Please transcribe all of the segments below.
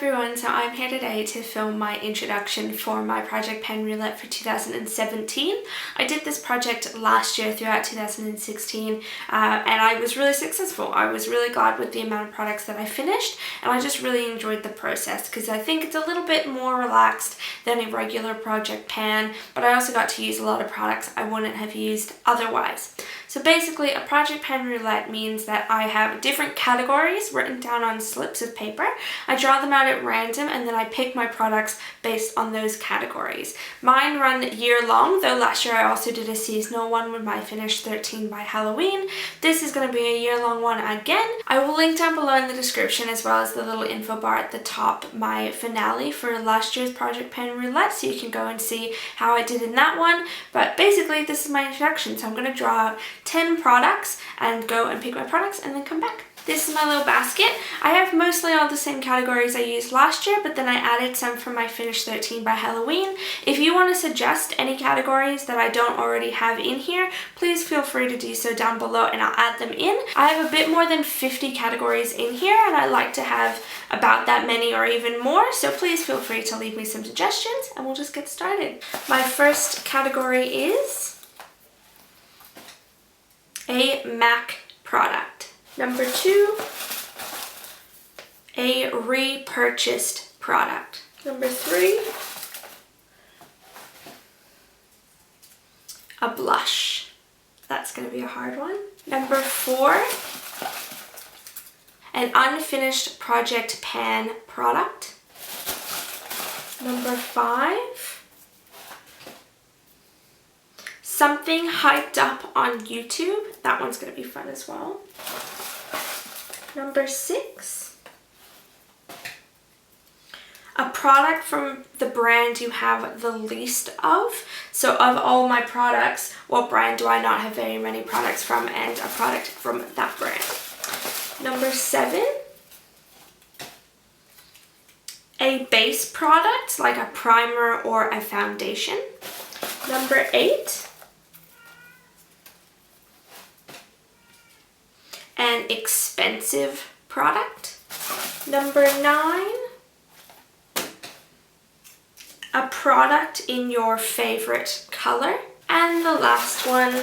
everyone, so I'm here today to film my introduction for my Project Pen Roulette for 2017. I did this project last year throughout 2016 and I was really successful. I was really glad with the amount of products that I finished, and I just really enjoyed the process because I think it's a little bit more relaxed than a regular project pen, but I also got to use a lot of products I wouldn't have used otherwise. So basically, a Project Pen Roulette means that I have different categories written down on slips of paper. I draw them out at random and then I pick my products based on those categories. Mine run year long, though last year I also did a seasonal one when I finished 13 by Halloween. This is going to be a year-long one again. I will link down below in the description, as well as the little info bar at the top, my finale for last year's Project Pen Roulette, so you can go and see how I did in that one. But basically, this is my introduction, so I'm going to draw out 10 products and go and pick my products and then come back. This is my little basket. I have mostly all the same categories I used last year, but then I added some from my finished 13 by Halloween. If you want to suggest any categories that I don't already have in here, please feel free to do so down below and I'll add them in. I have a bit more than 50 categories in here and I like to have about that many or even more, so please feel free to leave me some suggestions and we'll just get started. My first category is a MAC product. Number 2, a repurchased product. Number 3, a blush. That's going to be a hard one. Number 4, an unfinished Project Pan product. Number 5, something hyped up on YouTube. That one's going to be fun as well. Number 6, a product from the brand you have the least of. So of all my products, what brand do I not have very many products from, and a product from that brand. Number 7, a base product like a primer or a foundation. Number 8, an expensive product. Number 9, a product in your favorite color. And the last one,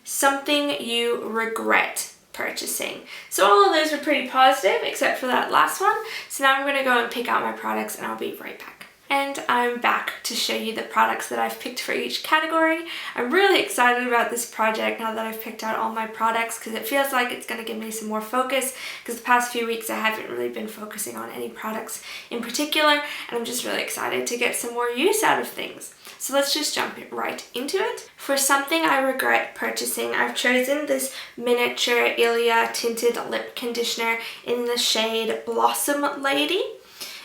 something you regret purchasing. So all of those were pretty positive except for that last one. So now I'm going to go and pick out my products and I'll be right back. And I'm back to show you the products that I've picked for each category. I'm really excited about this project now that I've picked out all my products, because it feels like it's going to give me some more focus, because the past few weeks I haven't really been focusing on any products in particular, and I'm just really excited to get some more use out of things. So let's just jump right into it. For something I regret purchasing, I've chosen this miniature Ilia tinted lip conditioner in the shade Blossom Lady.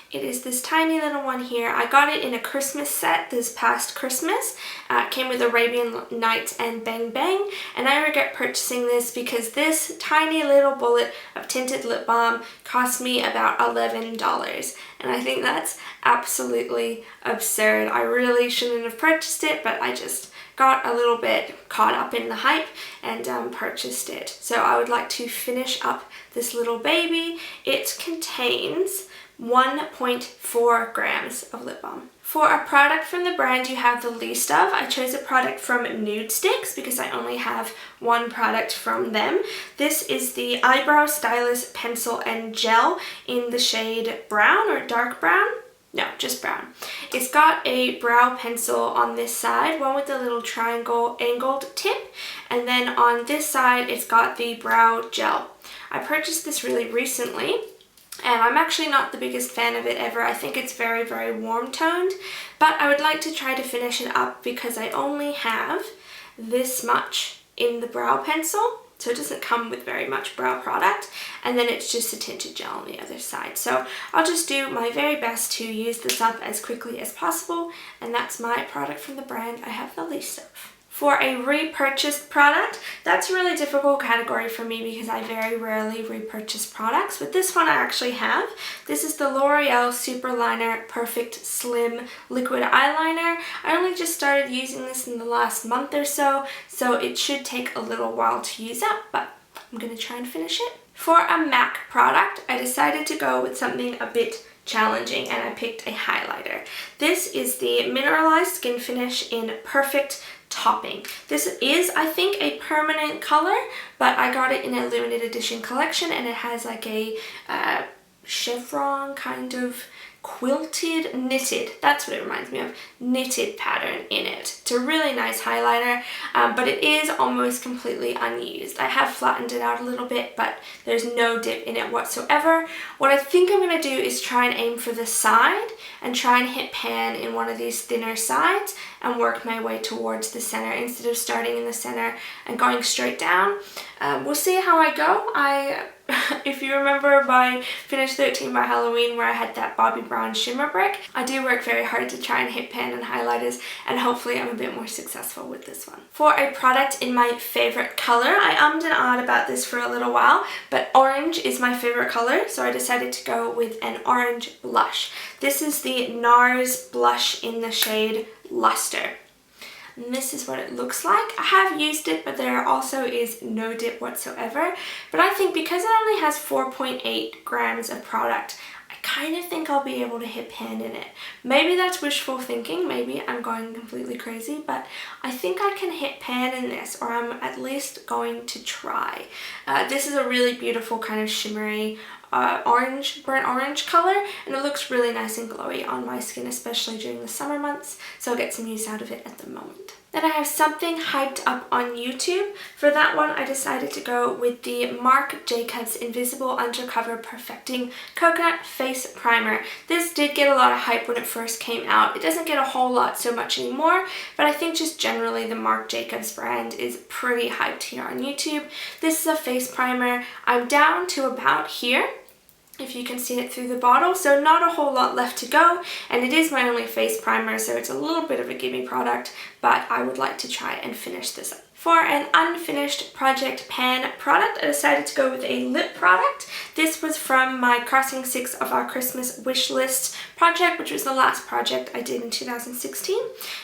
It is this tiny little one here. I got it in a Christmas set this past Christmas. It came with Arabian Nights and Bang Bang, and I regret purchasing this because this tiny little bullet of tinted lip balm cost me about $11, and I think that's absolutely absurd. I really shouldn't have purchased it, but I just got a little bit caught up in the hype and purchased it. So I would like to finish up this little baby. It contains 1.4 grams of lip balm. For a product from the brand you have the least of, I chose a product from Nudestix because I only have one product from them. This is the Eyebrow Stylus Pencil and Gel in the shade brown or dark brown. No, just brown. It's got a brow pencil on this side, one with a little triangle angled tip, and then on this side it's got the brow gel. I purchased this really recently, and I'm actually not the biggest fan of it ever. I think it's very, very warm toned, but I would like to try to finish it up because I only have this much in the brow pencil, so it doesn't come with very much brow product, and then it's just a tinted gel on the other side. So I'll just do my very best to use this up as quickly as possible, and that's my product from the brand I have the least of. For a repurchased product, that's a really difficult category for me because I very rarely repurchase products, but this one I actually have. This is the L'Oreal Superliner Perfect Slim Liquid Eyeliner. I only just started using this in the last month or so, so it should take a little while to use up, but I'm going to try and finish it. For a MAC product, I decided to go with something a bit challenging, and I picked a highlighter. This is the Mineralized Skin Finish in Perfect Topping. This is, I think, a permanent color, but I got it in a limited edition collection, and it has like a chevron kind of quilted, knitted, that's what it reminds me of, knitted pattern in it. It's a really nice highlighter, but it is almost completely unused. I have flattened it out a little bit, but there's no dip in it whatsoever. What I think I'm going to do is try and aim for the side and try and hit pan in one of these thinner sides and work my way towards the center instead of starting in the center and going straight down. We'll see how I go. If you remember my Finish 13 by Halloween where I had that Bobbi Brown shimmer brick, I do work very hard to try and hit pan and highlighters, and hopefully I'm a bit more successful with this one. For a product in my favorite color, I ummed and ahed about this for a little while, but orange is my favorite color, so I decided to go with an orange blush. This is the NARS blush in the shade Luster. And this is what it looks like. I have used it, but there also is no dip whatsoever. But I think because it only has 4.8 grams of product, I kind of think I'll be able to hit pan in it. Maybe that's wishful thinking, maybe I'm going completely crazy, but I think I can hit pan in this, or I'm at least going to try. This is a really beautiful kind of shimmery burnt orange color, and it looks really nice and glowy on my skin, especially during the summer months, so I'll get some use out of it at the moment. Then I have something hyped up on YouTube. For that one, I decided to go with the Marc Jacobs Invisible Undercover Perfecting Coconut Face Primer. This did get a lot of hype when it first came out. It doesn't get a whole lot so much anymore, but I think just generally the Marc Jacobs brand is pretty hyped here on YouTube. This is a face primer. I'm down to about here, if you can see it through the bottle, so not a whole lot left to go, and it is my only face primer, so it's a little bit of a gimme product, but I would like to try and finish this up. For an unfinished Project Pan product, I decided to go with a lip product. This was from my Crossing 6 of Our Christmas wish list project, which was the last project I did in 2016.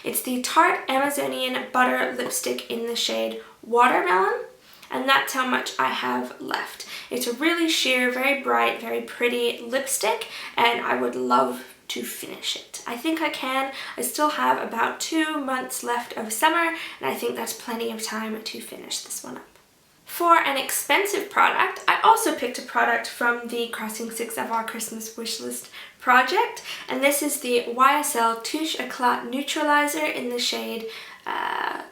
It's the Tarte Amazonian Butter Lipstick in the shade Watermelon, and that's how much I have left. It's a really sheer, very bright, very pretty lipstick, and I would love to finish it. I think I can. I still have about 2 months left of summer, and I think that's plenty of time to finish this one up. For an expensive product, I also picked a product from the Crossing 6 of Our Christmas wishlist project, and this is the YSL Touche Eclat Neutralizer in the shade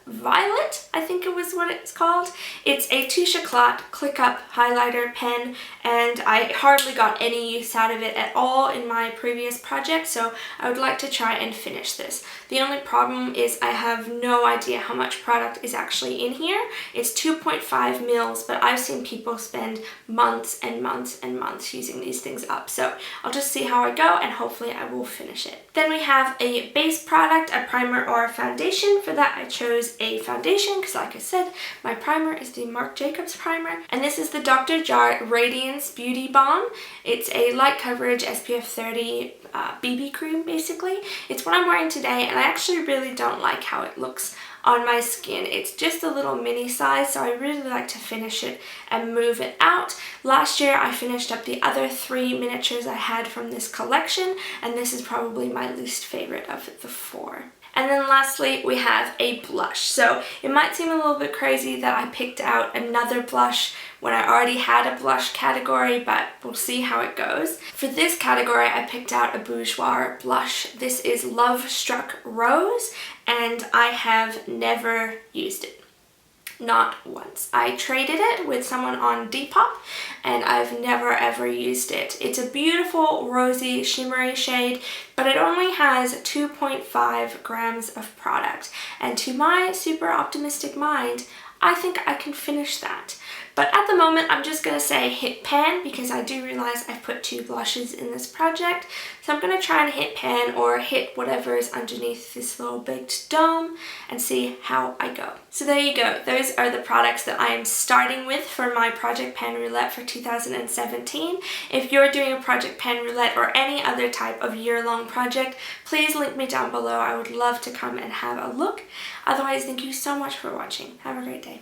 Violet, I think it was what it's called. It's a Touche Eclat Click Up highlighter pen, and I hardly got any use out of it at all in my previous project, so I would like to try and finish this. The only problem is I have no idea how much product is actually in here. It's 2.5 mils, but I've seen people spend months and months and months using these things up, so I'll just see how I go, and hopefully I will finish it. Then we have a base product, a primer or a foundation. For that I chose a foundation because, like I said, my primer is the Marc Jacobs primer, and this is the Dr. Jart Radiance Beauty Balm. It's a light coverage SPF 30 BB cream, basically. It's what I'm wearing today, and I actually really don't like how it looks on my skin. It's just a little mini size, so I really like to finish it and move it out. Last year I finished up the other 3 miniatures I had from this collection, and this is probably my least favorite of the 4. And then lastly, we have a blush. So it might seem a little bit crazy that I picked out another blush when I already had a blush category, but we'll see how it goes. For this category, I picked out a Bourjois blush. This is Love Struck Rose, and I have never used it. Not once. I traded it with someone on Depop, and I've never ever used it. It's a beautiful rosy shimmery shade, but it only has 2.5 grams of product, and to my super optimistic mind, I think I can finish that. But at the moment, I'm just going to say hit pan, because I do realize I've put 2 blushes in this project. So I'm going to try and hit pan, or hit whatever is underneath this little baked dome, and see how I go. So there you go. Those are the products that I am starting with for my Project Pan Roulette for 2017. If you're doing a Project Pan Roulette or any other type of year-long project, please link me down below. I would love to come and have a look. Otherwise, thank you so much for watching. Have a great day.